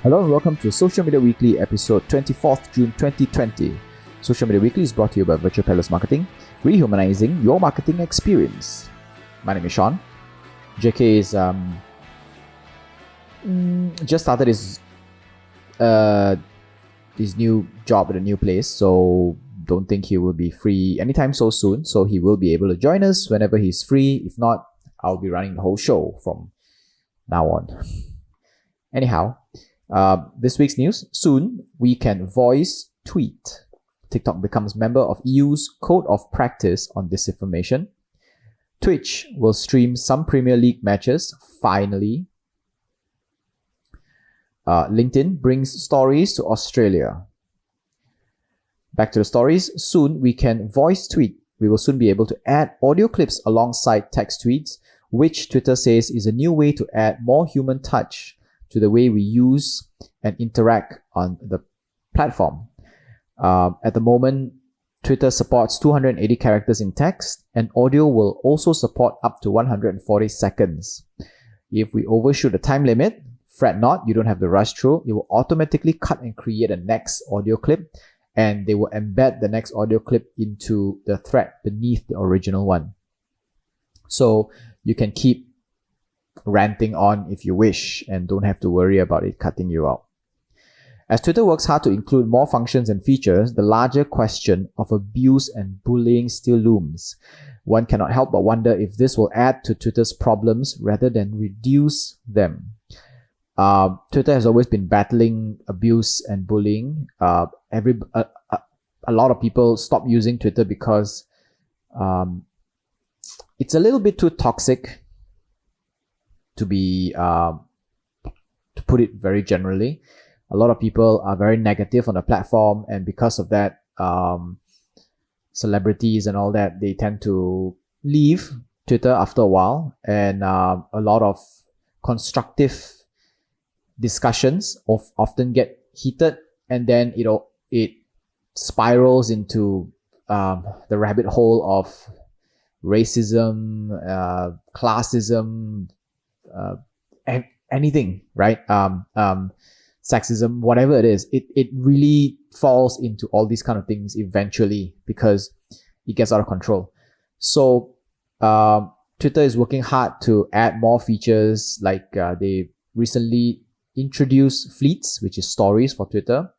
Hello and welcome to Social Media Weekly, episode 24th June 2020. Social Media Weekly is brought to you by Virtual Palace Marketing, rehumanizing your marketing experience. My name is Sean. JK is just started his new job at a new place, so don't think he will be free anytime so soon. So he will be able to join us whenever he's free. If not, I'll be running the whole show from now on. Anyhow, this week's news. Soon, we can voice tweet. TikTok becomes member of EU's Code of Practice on Disinformation. Twitch will stream some Premier League matches, finally. LinkedIn brings stories to Australia. Back to the stories. Soon, we can voice tweet. We will soon be able to add audio clips alongside text tweets, which Twitter says is a new way to add more human touch to the way we use and interact on the platform. At the moment, Twitter supports 280 characters in text, and audio will also support up to 140 seconds. If we overshoot the time limit, fret not, you don't have to rush through. It will automatically cut and create a next audio clip, and they will embed the next audio clip into the thread beneath the original one. So you can keep ranting on if you wish and don't have to worry about it cutting you out. As Twitter works hard to include more functions and features, the larger question of abuse and bullying still looms. One cannot help but wonder if this will add to Twitter's problems rather than reduce them. Twitter has always been battling abuse and bullying. A lot of people stop using Twitter because it's a little bit too toxic, to put it very generally. A lot of people are very negative on the platform, and because of that, celebrities and all that, they tend to leave Twitter after a while, and a lot of constructive discussions often get heated, and then it spirals into the rabbit hole of racism, classism, anything, right? Sexism, whatever it is, it really falls into all these kind of things eventually because it gets out of control. So Twitter is working hard to add more features, like they recently introduced Fleets, which is stories for Twitter,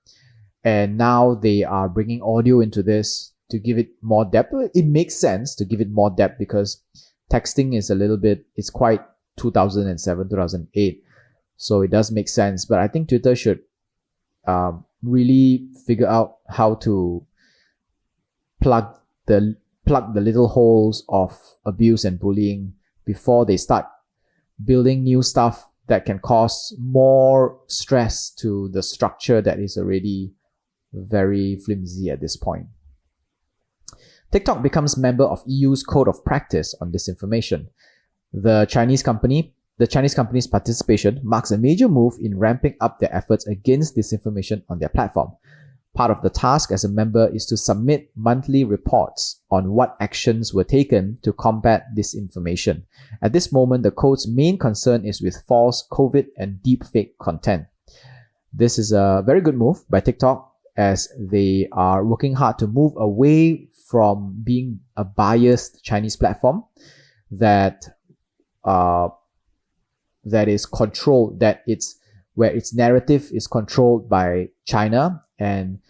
and now they are bringing audio into this to give it more depth. It makes sense to give it more depth because texting is it's quite 2007, 2008. So it does make sense. But I think Twitter should really figure out how to plug the little holes of abuse and bullying before they start building new stuff that can cause more stress to the structure that is already very flimsy at this point. TikTok becomes member of EU's Code of Practice on Disinformation. The Chinese company's participation marks a major move in ramping up their efforts against disinformation on their platform. Part of the task as a member is to submit monthly reports on what actions were taken to combat disinformation. At this moment, the code's main concern is with false COVID and deepfake content. This is a very good move by TikTok, as they are working hard to move away from being a biased Chinese platform that is controlled, where its narrative is controlled by China, and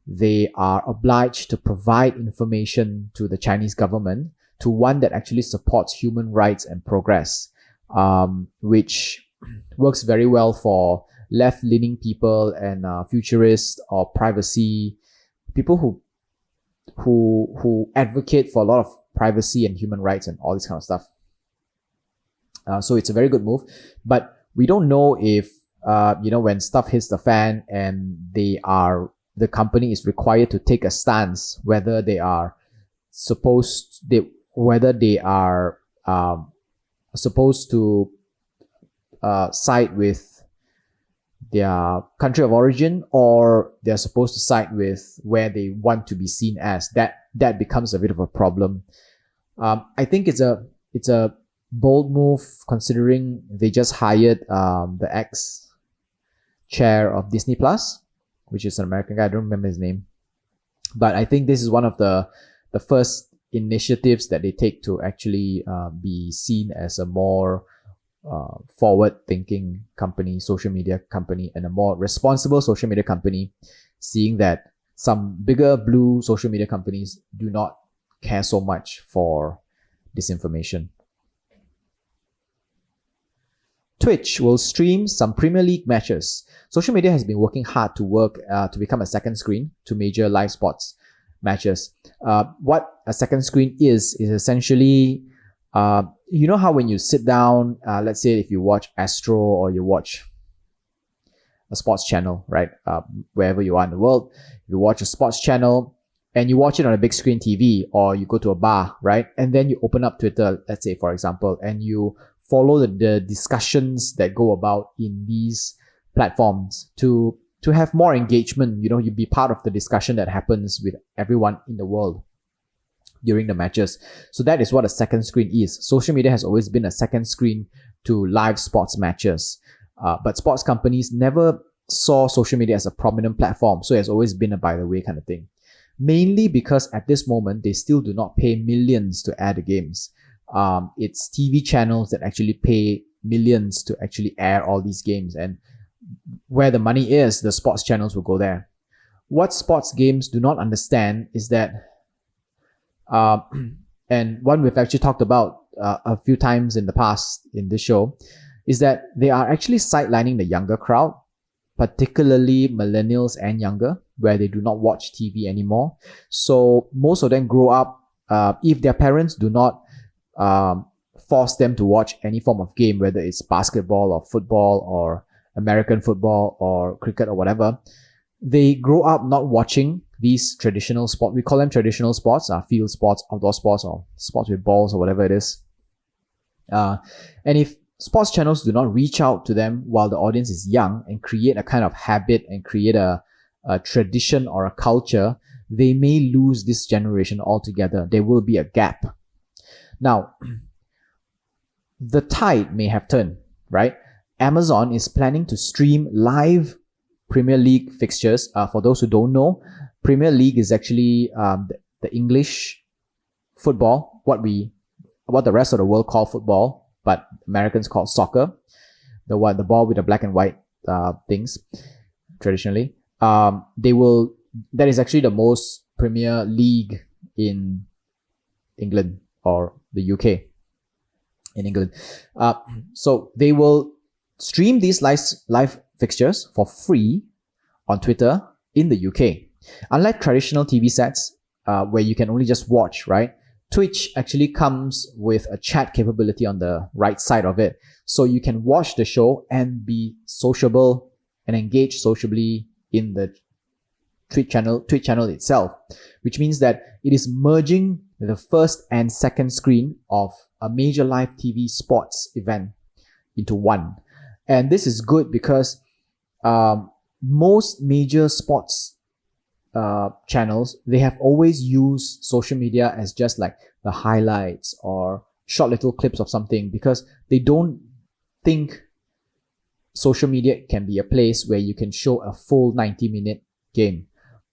they are obliged to provide information to the Chinese government, to one that actually supports human rights and progress, which works very well for left-leaning people and futurists or privacy people who advocate for a lot of privacy and human rights and all this kind of stuff. So it's a very good move, but we don't know if when stuff hits the fan and the company is required to take a stance whether they are supposed to side with their country of origin, or they're supposed to side with where they want to be seen as. That becomes a bit of a problem. I think it's a bold move, considering they just hired the ex chair of Disney Plus, which is an American guy. I don't remember his name. But I think this is one of the first initiatives that they take to actually be seen as a more forward-thinking company, social media company, and a more responsible social media company, seeing that some bigger blue social media companies do not care so much for disinformation. Twitch will stream some Premier League matches. Social media has been working hard to become a second screen to major live sports matches. What a second screen is essentially, you know how when you sit down, let's say if you watch Astro or you watch a sports channel, right? Wherever you are in the world, you watch a sports channel and you watch it on a big screen TV, or you go to a bar, right? And then you open up Twitter, let's say, for example, and you follow the discussions that go about in these platforms to have more engagement. You know, you be part of the discussion that happens with everyone in the world during the matches. So that is what a second screen is. Social media has always been a second screen to live sports matches. But sports companies never saw social media as a prominent platform. So it has always been a by the way kind of thing. Mainly because at this moment, they still do not pay millions to air the games. It's TV channels that actually pay millions to actually air all these games. And where the money is, the sports channels will go there. What sports games do not understand is that, and one we've actually talked about a few times in the past in this show, is that they are actually sidelining the younger crowd, particularly millennials and younger, where they do not watch TV anymore. So most of them grow up, if their parents do not force them to watch any form of game, whether it's basketball or football or American football or cricket or whatever, they grow up not watching these traditional sports. We call them traditional sports, field sports, outdoor sports, or sports with balls or whatever it is. And if sports channels do not reach out to them while the audience is young and create a kind of habit and create a tradition or a culture, they may lose this generation altogether. There will be a gap. Now, the tide may have turned, right? Amazon is planning to stream live Premier League fixtures. For those who don't know, Premier League is actually the English football, what the rest of the world call football, but Americans call soccer. The ball with the black and white things traditionally. That is actually the most Premier League in England or the UK in England. So they will stream these live fixtures for free on Twitter in the UK. Unlike traditional TV sets where you can only just watch, right? Twitch actually comes with a chat capability on the right side of it. So you can watch the show and be sociable and engage sociably in the Twitch channel itself, which means that it is merging the first and second screen of a major live TV sports event into one. And this is good because most major sports channels, they have always used social media as just like the highlights or short little clips of something, because they don't think social media can be a place where you can show a full 90-minute game.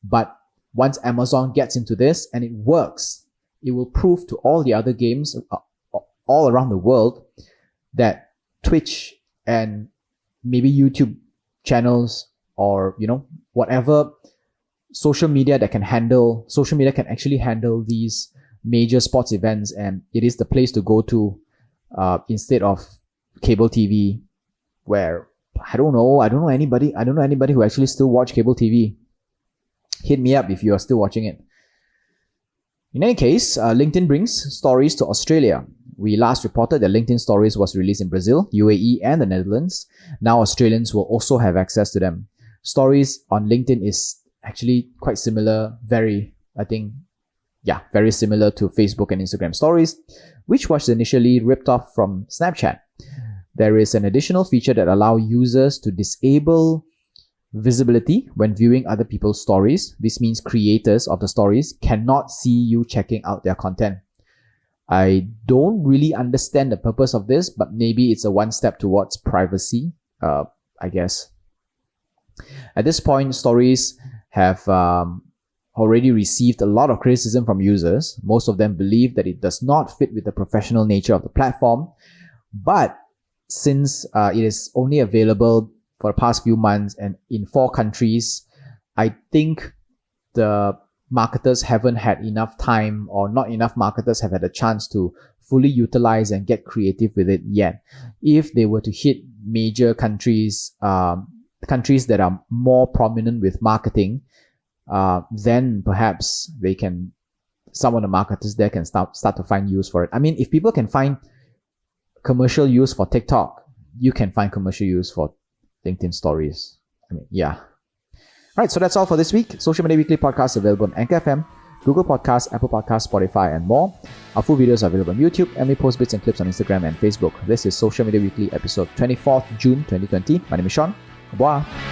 But once Amazon gets into this and it works, it will prove to all the other games all around the world that Twitch and maybe YouTube channels or, whatever social media can actually handle these major sports events, and it is the place to go to instead of cable TV, where I don't know anybody who actually still watch cable TV. Hit me up if you are still watching it. In any case, LinkedIn brings stories to Australia. We last reported that LinkedIn Stories was released in Brazil, UAE, and the Netherlands. Now Australians will also have access to them. Stories on LinkedIn is actually quite similar, very similar to Facebook and Instagram Stories, which was initially ripped off from Snapchat. There is an additional feature that allows users to disable visibility when viewing other people's stories. This means creators of the stories cannot see you checking out their content. I don't really understand the purpose of this, but maybe it's a one step towards privacy, I guess. At this point, stories have already received a lot of criticism from users. Most of them believe that it does not fit with the professional nature of the platform. But since it is only available for the past few months and in 4 countries, I think the marketers haven't had enough time, or not enough marketers have had a chance to fully utilize and get creative with it yet. If they were to hit major countries, countries that are more prominent with marketing, then perhaps some of the marketers there can start to find use for it. I mean, if people can find commercial use for TikTok, you can find commercial use for LinkedIn stories. I mean, yeah. Right, so that's all for this week. Social Media Weekly podcast available on Anchor FM, Google Podcasts, Apple Podcasts, Spotify, and more. Our full videos are available on YouTube, and we post bits and clips on Instagram and Facebook. This is Social Media Weekly, episode 24th June 2020. My name is Sean. Au revoir.